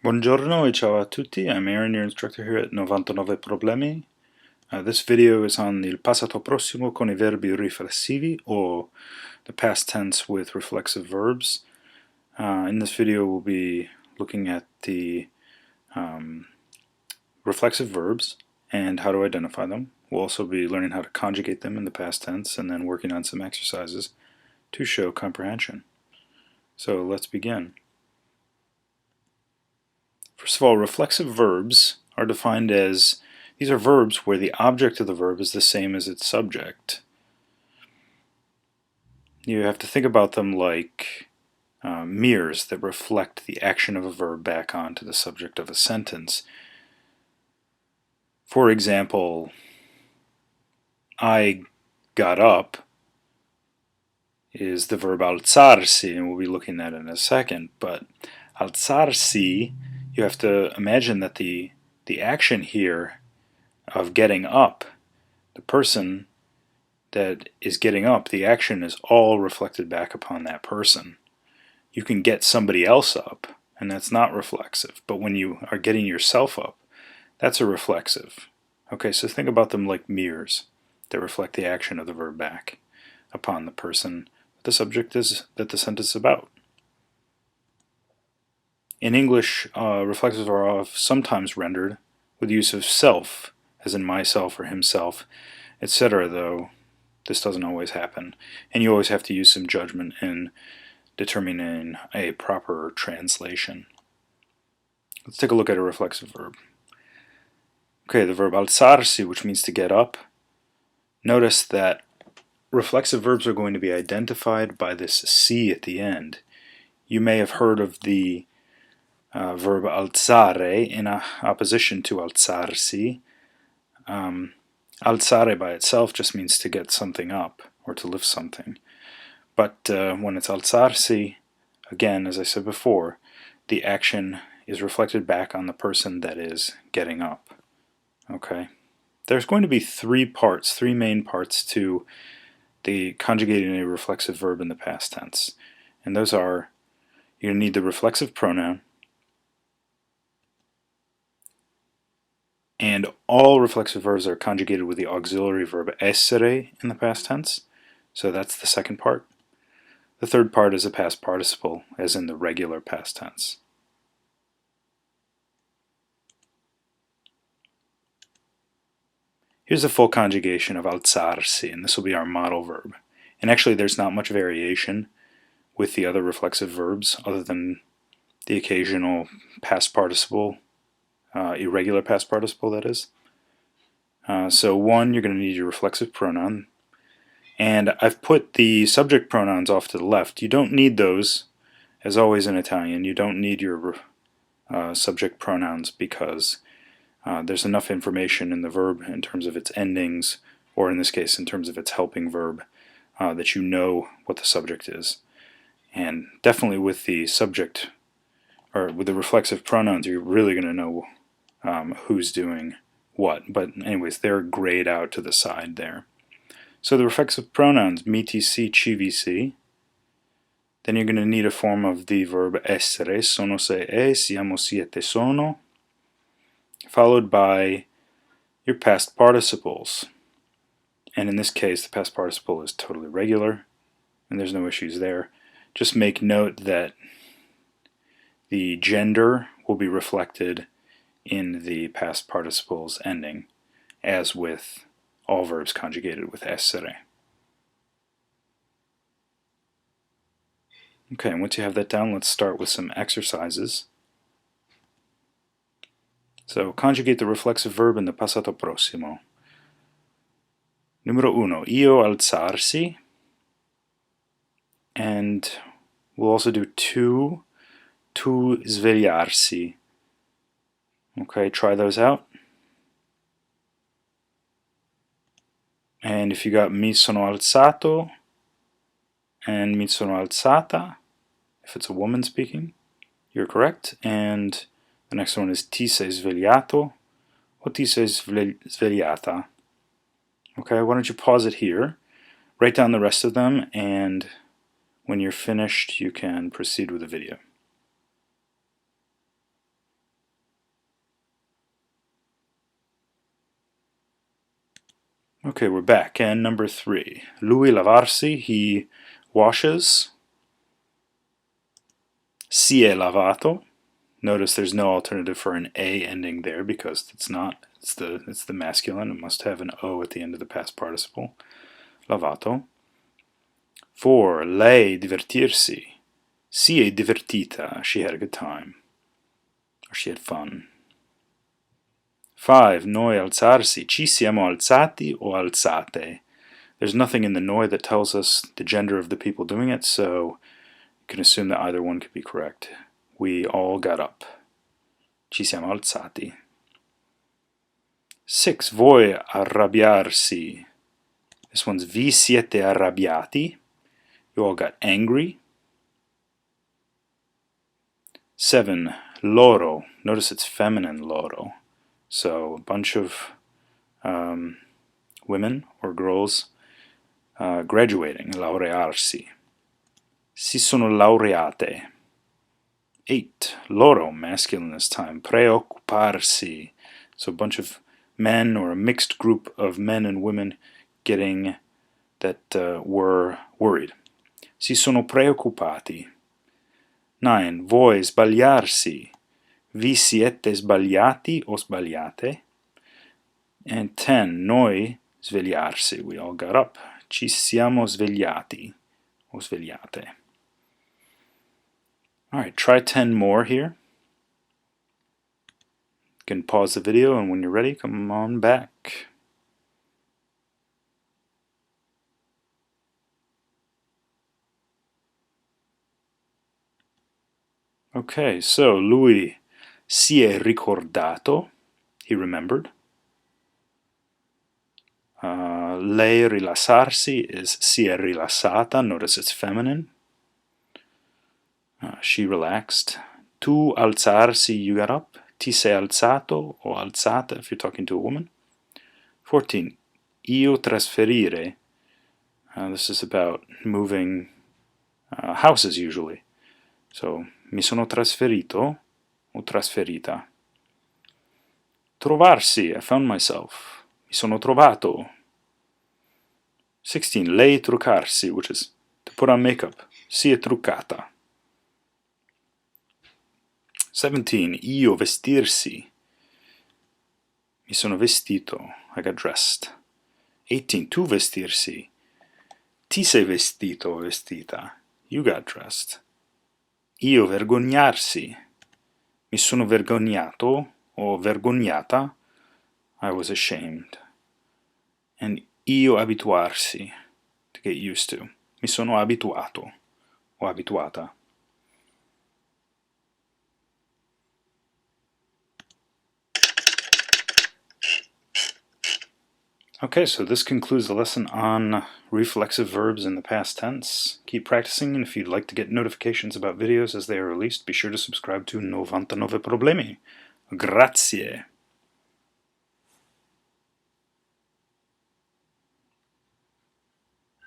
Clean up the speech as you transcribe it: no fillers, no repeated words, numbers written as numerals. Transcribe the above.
Buongiorno e ciao a tutti, I'm Aaron, your instructor here at 99 Problemi. This video is on il passato prossimo con I verbi riflessivi, or the past tense with reflexive verbs. In this video we'll be looking at the reflexive verbs and how to identify them. We'll also be learning how to conjugate them in the past tense and then working on some exercises to show comprehension. So let's begin. First of all, reflexive verbs are defined as, these are verbs where the object of the verb is the same as its subject. You have to think about them like mirrors that reflect the action of a verb back onto the subject of a sentence. For example, I got up is the verb alzarsi, and we'll be looking at it in a second, but alzarsi, you have to imagine that the action here of getting up, the person that is getting up, the action is all reflected back upon that person. You can get somebody else up, and that's not reflexive, but when you are getting yourself up, that's a reflexive. Okay, so think about them like mirrors that reflect the action of the verb back upon the person the subject is that the sentence is about. In English, reflexives are sometimes rendered with the use of self, as in myself or himself, etc., though this doesn't always happen, and you always have to use some judgment in determining a proper translation. Let's take a look at a reflexive verb. Okay, the verb alzarsi, which means to get up. Notice that reflexive verbs are going to be identified by this si at the end. You may have heard of the verb alzare in opposition to alzarsi. Alzare by itself just means to get something up or to lift something. But when it's alzarsi, again, as I said before, the action is reflected back on the person that is getting up. Okay? There's going to be three main parts to the conjugating a reflexive verb in the past tense. And those are, you're going to need the reflexive pronoun, and all reflexive verbs are conjugated with the auxiliary verb essere in the past tense. So that's the second part. The third part is a past participle, as in the regular past tense. Here's a full conjugation of alzarsi, and this will be our model verb. And actually there's not much variation with the other reflexive verbs other than the occasional past participle, irregular past participle, that is. So one, you're going to need your reflexive pronoun. And I've put the subject pronouns off to the left. You don't need those, as always in Italian. You don't need your subject pronouns because there's enough information in the verb in terms of its endings, or in this case in terms of its helping verb, that you know what the subject is. And definitely with the subject, or with the reflexive pronouns, you're really going to know who's doing what. But anyways, they're grayed out to the side there. So the reflexive pronouns, mi, ti, si, ci, vi, si. Then you're going to need a form of the verb essere, sono, sei, e, siamo, siete, sono, followed by your past participles. And in this case, the past participle is totally regular, and there's no issues there. Just make note that the gender will be reflected in the past participle's ending, as with all verbs conjugated with essere. Okay, and once you have that down, let's start with some exercises. So, conjugate the reflexive verb in the passato prossimo. Numero uno, io alzarsi. And we'll also do tu svegliarsi. Okay, try those out. And if you got mi sono alzato and mi sono alzata, if it's a woman speaking, you're correct. And the next one is ti sei svegliato or ti sei svegliata. Okay, why don't you pause it here, write down the rest of them, and when you're finished you can proceed with the video. Okay, we're back, and number 3. Lui lavarsi, he washes. Si è lavato. Notice there's no alternative for an A ending there because it's not. It's the masculine. It must have an O at the end of the past participle. Lavato. 4. Lei divertirsi. Si è divertita. She had a good time. Or she had fun. 5. Noi alzarsi. Ci siamo alzati o alzate. There's nothing in the noi that tells us the gender of the people doing it, so you can assume that either one could be correct. We all got up. Ci siamo alzati. 6. Voi arrabbiarsi. This one's vi siete arrabbiati. You all got angry. 7. Loro. Notice it's feminine loro. So a bunch of women or girls graduating, laurearsi. Si sono laureate. 8. Loro, masculine this time. Preoccuparsi. So a bunch of men or a mixed group of men and women getting that were worried. Si sono preoccupati. 9. Voi sbagliarsi. Vi siete sbagliati o sbagliate? And 10. Noi svegliarsi. We all got up. Ci siamo svegliati o svegliate. Alright, try 10 more here. You can pause the video, and when you're ready, come on back. Okay, so lui si è ricordato. He remembered. Lei rilassarsi is si è rilassata. Notice it's feminine. She relaxed. Tu alzarsi, you got up. Ti sei alzato o alzata if you're talking to a woman. 14. Io trasferire. This is about moving houses usually. So, mi sono trasferito o trasferita. Trovarsi, I found myself. Mi sono trovato. 16. Lei truccarsi, which is to put on makeup. Si è truccata. 17. Io vestirsi. Mi sono vestito. I got dressed. 18. Tu vestirsi. Ti sei vestito o vestita. You got dressed. Io vergognarsi. Mi sono vergognato o vergognata. I was ashamed. And io abituarsi. To get used to. Mi sono abituato o abituata. Okay, so this concludes the lesson on reflexive verbs in the past tense. Keep practicing, and if you'd like to get notifications about videos as they are released, be sure to subscribe to 99 Problemi. Grazie!